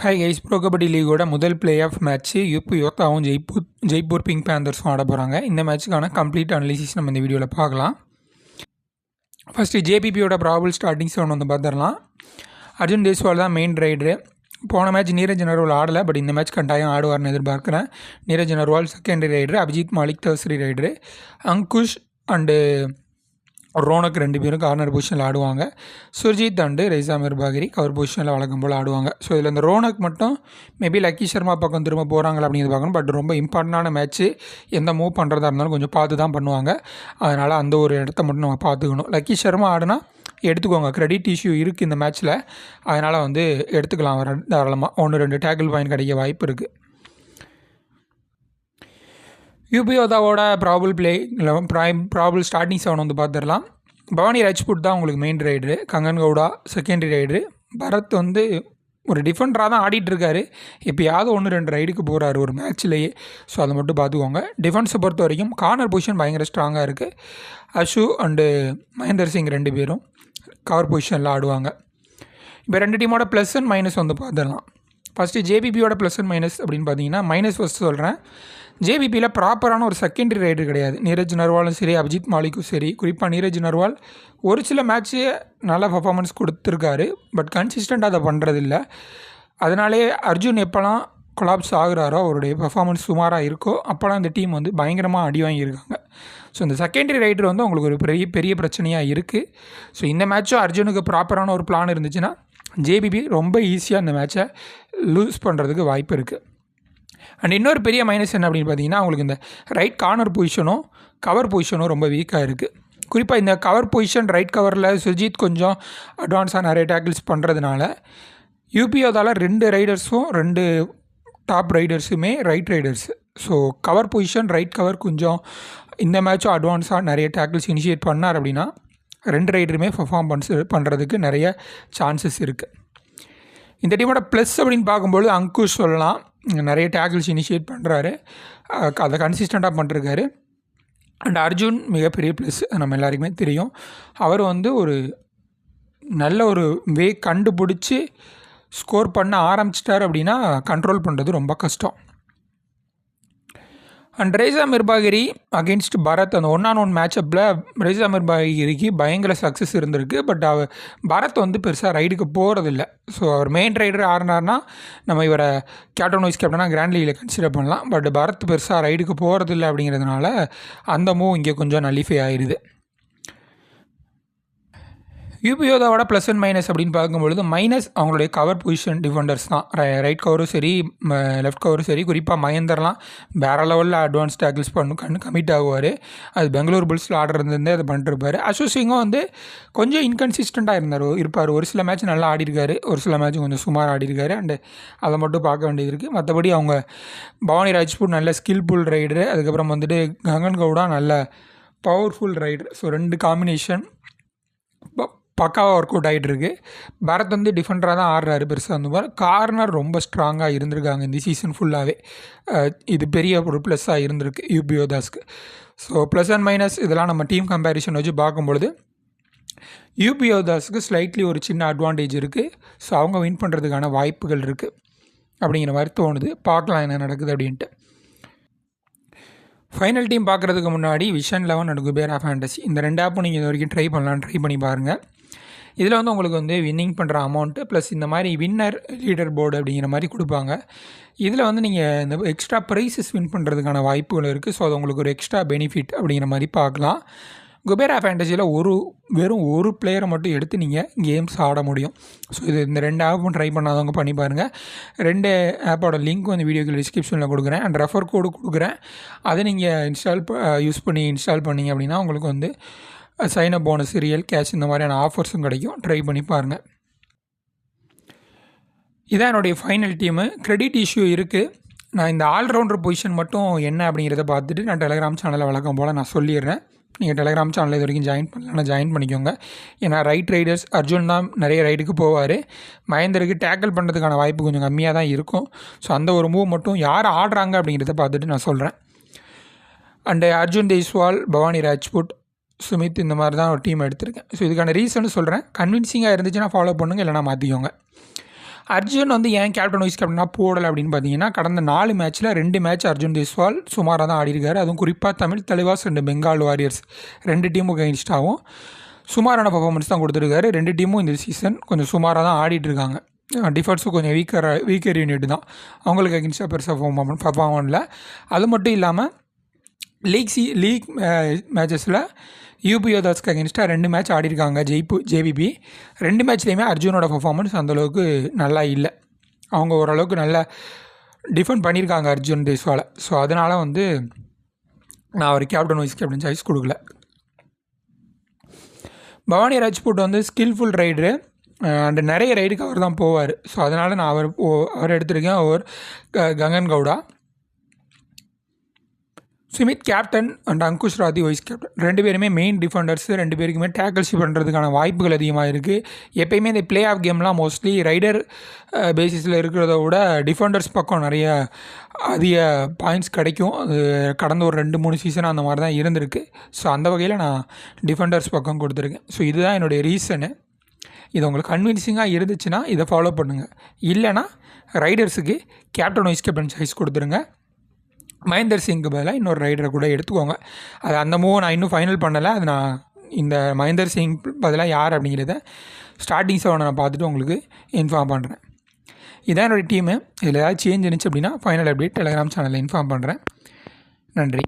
Hi guys, pro kabaddi லீகோட முதல் play off match UP யோத்தாவும் ஜெய்ப்பூர் பிங்க் பேந்தர்ஸும் ஆட போகிறாங்க. இந்த மேட்ச்சுக்கான கம்ப்ளீட் அனலிசிஸ் நம்ம இந்த வீடியோவில் பார்க்கலாம். ஃபஸ்ட்டு ஜேபிபியோட ப்ராபல் ஸ்டார்டிங் 7 வந்து பார்த்துடலாம். அர்ஜுன் தேஸ்வால் தான் மெயின் ரைடரு. போன மேட்ச் நீரஜ் நர்வால் ஆடலை, பட் இந்த மேட்ச் கட்டாயம் ஆடுவார்னு எதிர்பார்க்குறேன். Neeraj Narwal secondary rider, Abhijit Malik tertiary rider, Ankush and Ronak 2 பேரும் கார்னர் பொசிஷனில் ஆடுவாங்க. சுர்ஜித் அண்டு ரெய்சா மிர்பாகிரி கவர் பொசிஷனில் வழக்கம் போல் ஆடுவாங்க. ஸோ இதில் இந்த ரோனக் மட்டும் மேபி லக்கி சர்மா பக்கம் திரும்ப போகிறாங்களா அப்படிங்கிறது பார்க்கணும். பட் ரொம்ப இம்பார்ட்டண்டான மேட்ச்சு, எந்த மூவ் பண்ணுறதா இருந்தாலும் கொஞ்சம் பார்த்து தான் பண்ணுவாங்க. அதனால் அந்த ஒரு இடத்த மட்டும் நம்ம பார்த்துக்கணும். லக்கி சர்மா ஆடுனா எடுத்துக்கோங்க, கிரெடிட் இஷ்யூ இருக்குது இந்த மேட்ச்சில். அதனால் வந்து எடுத்துக்கலாம் தாராளமாக. 1-2 டேக்கிள் பாயிண்ட் கிடைக்க வாய்ப்பு இருக்குது. யூபி யோதாவோட ப்ராபல் ஸ்டார்டிங் 7 வந்து பார்த்துடலாம். பவானி ராஜ்புட் தான் உங்களுக்கு main raider, Gagan Gowda secondary raider, Bharat வந்து ஒரு டிஃபெண்டராக தான் ஆடிட்டுருக்காரு. எப்போயாவது 1-2 ரைடுக்கு போகிறாரு ஒரு மேட்ச்லேயே. ஸோ அதை மட்டும் பார்த்துக்கோங்க. டிஃபென்ஸை பொறுத்த வரைக்கும் கார்னர் பொசிஷன் பயங்கர ஸ்ட்ராங்காக இருக்குது. அஷு அண்டு மகேந்தர் சிங் 2 பேரும் கவர் பொசிஷனில் ஆடுவாங்க. இப்போ 2 டீமோட ப்ளஸ் அண்ட் மைனஸ் வந்து பார்த்துடலாம். ஃபஸ்ட்டு ஜேபிபியோட ப்ளஸ் அண்ட் மைனஸ் அப்படின்னு பார்த்தீங்கன்னா, மைனஸ் ஃபஸ்ட்டு சொல்கிறேன். ஜேபிபியில் ப்ராப்பரான ஒரு செகண்டரி ரைடர் கிடையாது. நீரஜ் நர்வாலும் சரி, அபிஜித் மாலிக்கும் சரி. குறிப்பாக நீரஜ் நர்வால் ஒரு சில மேட்ச்சு நல்ல பர்ஃபார்மன்ஸ் கொடுத்துருக்காரு, பட் கன்சிஸ்டண்ட்டாக அதை பண்ணுறதில்ல. அதனாலே அர்ஜுன் எப்போல்லாம் கொலாப்ஸ் ஆகுறாரோ, அவருடைய பர்ஃபார்மன்ஸ் சுமாராக இருக்கோ, அப்போல்லாம் இந்த டீம் வந்து பயங்கரமாக அடி வாங்கியிருக்காங்க. ஸோ இந்த செகண்டரி ரைடர் வந்து அவங்களுக்கு ஒரு பெரிய பிரச்சனையாக இருக்குது. ஸோ இந்த மேட்ச்சும் அர்ஜுனுக்கு ப்ராப்பரான ஒரு பிளான் இருந்துச்சுன்னா ஜேபிபி ரொம்ப ஈஸியாக இந்த மேட்ச்சை லூஸ் பண்ணுறதுக்கு வாய்ப்பு இருக்குது. அண்ட் இன்னொரு பெரிய மைனஸ் என்ன அப்படின்னு பார்த்தீங்கன்னா, அவங்களுக்கு இந்த ரைட் கார்னர் பொசிஷனும் கவர் பொசிஷனும் ரொம்ப வீக்காக இருக்குது. குறிப்பாக இந்த கவர் பொசிஷன் ரைட் கவரில் சுஜித் கொஞ்சம் அட்வான்ஸாக நிறைய டேக்கிள்ஸ் பண்ணுறதுனால யூபியோதால் 2 ரைடர்ஸும் 2 டாப் ரைடர்ஸுமே right raiders. So cover position right cover கொஞ்சம் இந்த மேட்சும் அட்வான்ஸாக நிறைய டேக்கிள்ஸ் இனிஷியேட் பண்ணார் அப்படின்னா 2 ரைடருமே பர்ஃபார்ம் பண்ணுறதுக்கு நிறைய சான்சஸ் இருக்குது. இந்த டீமோட ப்ளஸ் அப்படின்னு பார்க்கும்போது அங்குஷ் சொல்லலாம். நிறைய டேக்கிள்ஸ் இனிஷியேட் பண்ணுறாரு, அதை கன்சிஸ்டண்ட்டாக பண்ணிருக்காரு. அண்ட் அர்ஜுன் மிகப்பெரிய ப்ளஸ், நம்ம எல்லாருக்குமே தெரியும். அவர் வந்து ஒரு நல்ல ஒரு வே கண்டுபிடிச்சி ஸ்கோர் பண்ண ஆரம்பிச்சிட்டார் அப்படின்னா கண்ட்ரோல் பண்ணுறது ரொம்ப கஷ்டம். அண்ட் ரெய்சா மிர்பாகிரி அகெயின்ஸ்ட் பரத் அந்த 1-on-1 மேட்சப்பில் ரெய்சா மிர்பாகிரிக்கு பயங்கர சக்ஸஸ் இருந்திருக்கு. பட் பரத் வந்து பெருசாக ரைடுக்கு போகிறதில்ல. ஸோ அவர் மெயின் ரைடர் ஆடினார்னா நம்ம இவரை கேப்டன் வைஸ் கேப்டனாக கிராண்ட் லீகில் கன்சிடர் பண்ணலாம். பட் பரத் பெருசாக ரைடுக்கு போகிறதில்ல அப்படிங்கிறதுனால அந்த மூவ் இங்கே கொஞ்சம் நல்லிஃபை ஆயிடுது. யூபியோதாவோட ப்ளஸ் அண்ட் மைனஸ் அப்படின்னு பார்க்கும்பொழுது மைனஸ் அவங்களுடைய கவர் பொசிஷன் டிஃபெண்டர்ஸ் தான். ரைட் கவரும் சரி, லெஃப்ட் கவரும் சரி. குறிப்பாக மகேந்தர்லாம் வேறு லெவலில் அட்வான்ஸ் டேக்கிள்ஸ் கமிட் ஆகுவார். அது பெங்களூர் புல்ஸில் ஆடுறதுலேருந்தே அதை பண்ணிருப்பார். அஷு சிங்கும் வந்து கொஞ்சம் இன்கன்சிஸ்டண்ட்டாக இருப்பார். ஒரு சில மேட்ச் நல்லா ஆடிருக்காரு, ஒரு சில மேட்ச் கொஞ்சம் சுமார் ஆடிருக்காரு. அண்டு அதை மட்டும் பார்க்க வேண்டியது இருக்குது. மற்றபடி அவங்க பவானி ராஜ்புட் நல்ல ஸ்கில்ஃபுல் ரைடரு, அதுக்கப்புறம் வந்துட்டு கங்கன் கவுடா நல்ல பவர்ஃபுல் ரைடர். ஸோ 2 காம்பினேஷன் பக்காவாக ஒர்க் அவுட் ஆகிட்டுருக்கு. பரத் வந்து டிஃபெண்டராக தான் ஆடுறாரு பெருசாக. அந்த மாதிரி கார்னர் ரொம்ப ஸ்ட்ராங்காக இருந்திருக்காங்க இந்த சீசன் ஃபுல்லாகவே. இது பெரிய ஒரு ப்ளஸ்ஸாக இருந்திருக்கு யூபி யோதாஸ்க்கு. ஸோ ப்ளஸ் அண்ட் மைனஸ் இதெல்லாம் நம்ம டீம் கம்பேரிஷன் வச்சு பார்க்கும்பொழுது யூபி யோதாஸ்க்கு ஸ்லைட்லி ஒரு சின்ன அட்வான்டேஜ் இருக்குது. ஸோ அவங்க வின் பண்ணுறதுக்கான வாய்ப்புகள் இருக்குது அப்படிங்கிற மாதிரி தோணுது. பார்க்கலாம் என்ன நடக்குது அப்படின்ட்டு. ஃபைனல் டீம் பார்க்குறதுக்கு முன்னாடி விஷன் 11 அண்ட் குபேரா ஃபேண்டசி இந்த 2 ஆப்பும் நீங்கள் இது வரைக்கும் ட்ரை பண்ணி பாருங்கள். இதில் வந்து உங்களுக்கு வந்து வின்னிங் பண்ணுற அமௌண்ட்டு ப்ளஸ் இந்த மாதிரி வின்னர் லீடர் போர்டு அப்படிங்கிற மாதிரி கொடுப்பாங்க. இதில் வந்து நீங்கள் இந்த எக்ஸ்ட்ரா ப்ரைஸஸ் வின் பண்ணுறதுக்கான வாய்ப்புகள் இருக்குது. ஸோ அது உங்களுக்கு ஒரு எக்ஸ்ட்ரா பெனிஃபிட் அப்படிங்கிற மாதிரி பார்க்கலாம். குபேரா ஃபேண்டசியில் வெறும் ஒரு பிளேயரை மட்டும் எடுத்து நீங்கள் கேம்ஸ் ஆட முடியும். ஸோ இந்த 2 ஆப்பும் ட்ரை பண்ணாதவங்க பண்ணி பாருங்கள். 2 ஆப்போட லிங்க் வந்து வீடியோக்கு டிஸ்கிரிப்ஷனில் கொடுக்குறேன். அண்ட் ரெஃபர் கோடு கொடுக்குறேன். அதை நீங்கள் யூஸ் பண்ணி இன்ஸ்டால் பண்ணிங்க அப்படின்னா உங்களுக்கு வந்து சைனப் போனஸ், ரியல் கேஷ் இந்த மாதிரியான ஆஃபர்ஸும் கிடைக்கும். ட்ரை பண்ணி பாருங்கள். இதான் என்னுடைய ஃபைனல் டீமு. கிரெடிட் இஷ்யூ இருக்குது. நான் இந்த ஆல்ரவுண்டர் பொசிஷன் மட்டும் என்ன அப்படிங்கிறத பார்த்துட்டு நான் டெலிகிராம் சேனலில் வழக்கம் போல் நான் சொல்லிடுறேன். நீங்கள் டெலிகிராம் சேனலில் இது வரைக்கும் ஜாயின் பண்ணலன்னா ஜாயின் பண்ணிக்கோங்க. ஏன்னா ரைட் ரைடர்ஸ் அர்ஜுன் தான் நிறைய ரைடுக்கு போவார். மகேந்தருக்கு டேக்கிள் பண்ணுறதுக்கான வாய்ப்பு கொஞ்சம் கம்மியாக தான் இருக்கும். ஸோ அந்த ஒரு மூவ் மட்டும் யார் ஆடுறாங்க அப்படிங்கிறத பார்த்துட்டு நான் சொல்கிறேன். அண்டு அர்ஜுன் தேஸ்வால், பவானி ராஜ்புட், சுமித் இந்த மாதிரி தான் ஒரு டீம் எடுத்திருக்கேன். ஸோ இதுக்கான ரீசனும் சொல்கிறேன். கன்வின்சிங்காக இருந்துச்சுன்னா ஃபாலோ பண்ணுங்கள், இல்லைனா மாற்றிக்கோங்க. அர்ஜுன் வந்து ஏன் கேப்டன் வைஸ் கேப்டனாக போடலை அப்படின்னு பார்த்தீங்கன்னா, கடந்த 4 மேட்ச்சில் 2 மேட்ச் அர்ஜுன் தேஸ்வால் சுமாராக தான் ஆடிருக்காரு. அதுவும் குறிப்பாக தமிழ் தலைவாஸ் அண்ட் பெங்கால் வாரியர்ஸ் 2 டீமுக்கு அகெயின்ஸ்டாகவும் சுமாரான பர்ஃபார்மன்ஸ் தான் கொடுத்துருக்காரு. 2 டீமும் இந்த சீசன் கொஞ்சம் சுமாராக தான் ஆடிட்டுருக்காங்க. டிஃபென்ஸும் கொஞ்சம் வீக்கர் யூனிட் தான். அவங்களுக்கு அகெயின்ஸ்டாக பெருசாக பர்ஃபார்ம் பண்ணல. அது மட்டும் இல்லாமல் லீக் மேட்சஸில் யூபி யோதாஸ்க்கு அகெயின்ஸ்டாக 2 மேட்ச் ஆடிருக்காங்க ஜேபிபி. 2 மேட்ச்லேயுமே அர்ஜுனோட பர்ஃபார்மன்ஸ் அந்தளவுக்கு நல்லா இல்லை. அவங்க ஓரளவுக்கு நல்லா டிஃபெண்ட் பண்ணியிருக்காங்க அர்ஜுன் தேஸ்வாலை. ஸோ அதனால் வந்து நான் அவர் கேப்டன் வைஸ் கேப்டன் சாய்ஸ் கொடுக்கல. பவானி ராஜ்புட் வந்து ஸ்கில்ஃபுல் ரைடரு அண்டு நிறைய ரைடுக்கு அவர் தான் போவார். ஸோ அதனால் நான் அவர் எடுத்திருக்கேன். அவர் Gagan Gowda. Sumit captain and Ankush Rathi vice captain. 2 பேருமே மெயின் டிஃபெண்டர்ஸு. 2 பேருக்குமே டேக்கிள்ஷிப் பண்ணுறதுக்கான வாய்ப்புகள் அதிகமாக இருக்குது. எப்போயுமே இந்த பிளே ஆஃப் கேம்லாம் மோஸ்ட்லி ரைடர் பேசிஸில் இருக்கிறத விட டிஃபெண்டர்ஸ் பக்கம் நிறைய அதிக பாயிண்ட்ஸ் கிடைக்கும். அது கடந்த ஒரு 2-3 சீசனாக அந்த மாதிரி தான் இருந்திருக்கு. ஸோ அந்த வகையில் நான் டிஃபெண்டர்ஸ் பக்கம் கொடுத்துருக்கேன். ஸோ இதுதான் என்னுடைய ரீசனு. இது உங்களுக்கு கன்வின்சிங்காக இருந்துச்சுன்னா இதை ஃபாலோ பண்ணுங்கள். இல்லைனா ரைடர்ஸுக்கு கேப்டன் வைஸ் கேப்டன் சாய்ஸ் கொடுத்துருங்க. மகேந்தர் சிங்க்கு பதிலாக இன்னொரு ரைடரை கூட எடுத்துக்கோங்க. அது அந்த மூவ் நான் இன்னும் ஃபைனல் பண்ணலை. அது நான் இந்த மகேந்தர் சிங் பதிலாக யார் அப்படிங்கிறத ஸ்டார்டிங் 7 நான் பார்த்துட்டு உங்களுக்கு இன்ஃபார்ம் பண்ணுறேன். இதான் என்னோடய டீமு. இதில் ஏதாவது சேஞ்ச் இருந்துச்சு அப்படின்னா ஃபைனல் அப்டேட் டெலிகிராம் சேனலில் இன்ஃபார்ம் பண்ணுறேன். நன்றி.